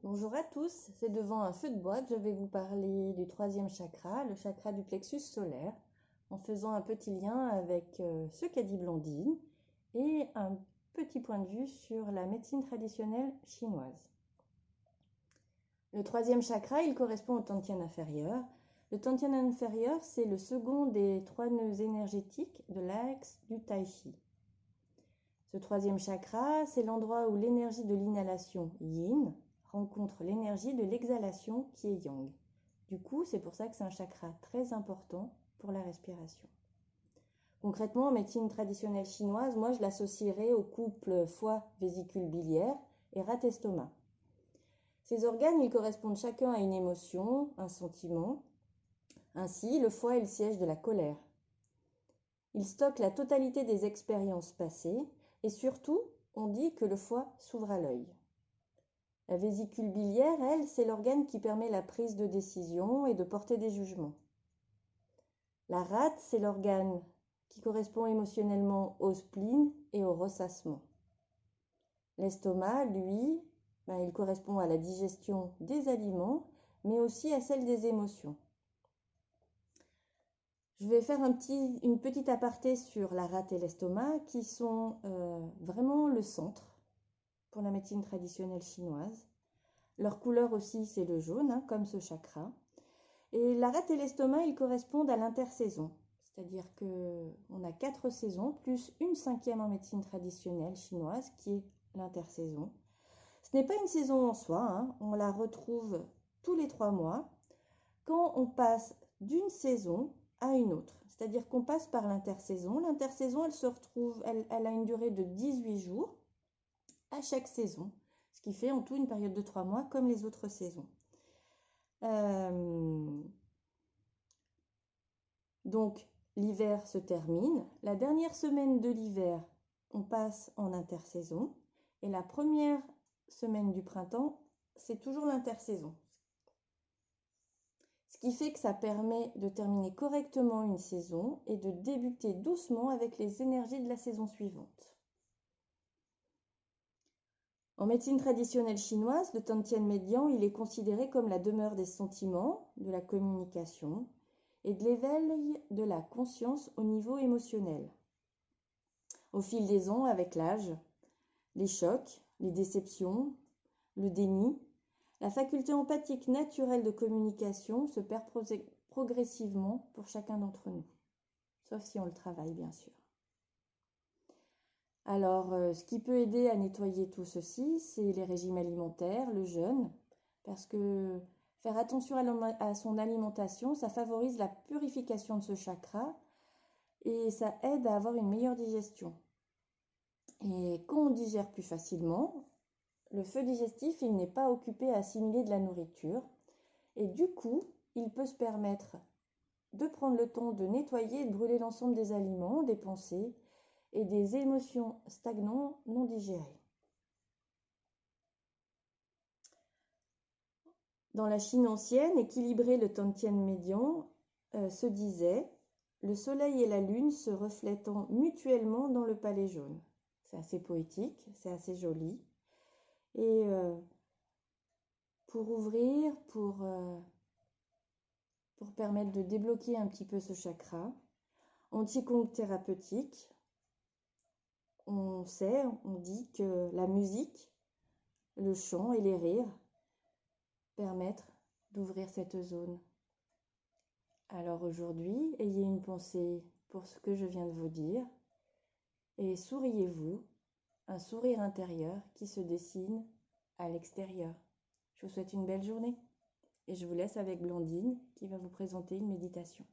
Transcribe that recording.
Bonjour à tous, c'est devant un feu de bois que je vais vous parler du troisième chakra, le chakra du plexus solaire, en faisant un petit lien avec ce qu'a dit Blandine et un petit point de vue sur la médecine traditionnelle chinoise. Le troisième chakra, il correspond au Tantien inférieur. Le Tantien inférieur, c'est le second des trois nœuds énergétiques de l'axe du Tai Chi. Ce troisième chakra, c'est l'endroit où l'énergie de l'inhalation yin rencontre l'énergie de l'exhalation qui est yang. Du coup, c'est pour ça que c'est un chakra très important pour la respiration. Concrètement, en médecine traditionnelle chinoise, moi je l'associerais au couple foie-vésicule biliaire et rate-estomac. Ces organes, ils correspondent chacun à une émotion, un sentiment. Ainsi, le foie est le siège de la colère. Il stocke la totalité des expériences passées et surtout, on dit que le foie s'ouvre à l'œil. La vésicule biliaire, elle, c'est l'organe qui permet la prise de décision et de porter des jugements. La rate, c'est l'organe qui correspond émotionnellement au spleen et au ressassement. L'estomac, lui, il correspond à la digestion des aliments, mais aussi à celle des émotions. Je vais faire une petite aparté sur la rate et l'estomac qui sont vraiment le centre pour la médecine traditionnelle chinoise. Leur couleur aussi, c'est le jaune, comme ce chakra. Et la rate et l'estomac, ils correspondent à l'intersaison. C'est-à-dire qu'on a 4 saisons, plus une 5e en médecine traditionnelle chinoise, qui est l'intersaison. Ce n'est pas une saison en soi, on la retrouve tous les 3 mois, quand on passe d'une saison à une autre. C'est-à-dire qu'on passe par l'intersaison. L'intersaison, elle a une durée de 18 jours à chaque saison, ce qui fait en tout une période de 3 mois comme les autres saisons. Donc l'hiver se termine, la dernière semaine de l'hiver, on passe en intersaison et la première semaine du printemps, c'est toujours l'intersaison. Ce qui fait que ça permet de terminer correctement une saison et de débuter doucement avec les énergies de la saison suivante. En médecine traditionnelle chinoise, le Tantien médian, il est considéré comme la demeure des sentiments, de la communication et de l'éveil de la conscience au niveau émotionnel. Au fil des ans, avec l'âge, les chocs, les déceptions, le déni, la faculté empathique naturelle de communication se perd progressivement pour chacun d'entre nous, sauf si on le travaille bien sûr. Alors, ce qui peut aider à nettoyer tout ceci, c'est les régimes alimentaires, le jeûne, parce que faire attention à son alimentation, ça favorise la purification de ce chakra et ça aide à avoir une meilleure digestion. Et quand on digère plus facilement, le feu digestif, il n'est pas occupé à assimiler de la nourriture et du coup, il peut se permettre de prendre le temps de nettoyer et de brûler l'ensemble des aliments, des pensées et des émotions stagnantes non digérées. Dans la Chine ancienne, équilibrer le Tantien médian se disait « Le soleil et la lune se reflétant mutuellement dans le palais jaune ». C'est assez poétique, c'est assez joli. Et pour ouvrir, pour permettre de débloquer un petit peu ce chakra, en Qigong thérapeutique, on dit que la musique, le chant et les rires permettent d'ouvrir cette zone. Alors aujourd'hui, ayez une pensée pour ce que je viens de vous dire et souriez-vous, un sourire intérieur qui se dessine à l'extérieur. Je vous souhaite une belle journée et je vous laisse avec Blandine qui va vous présenter une méditation.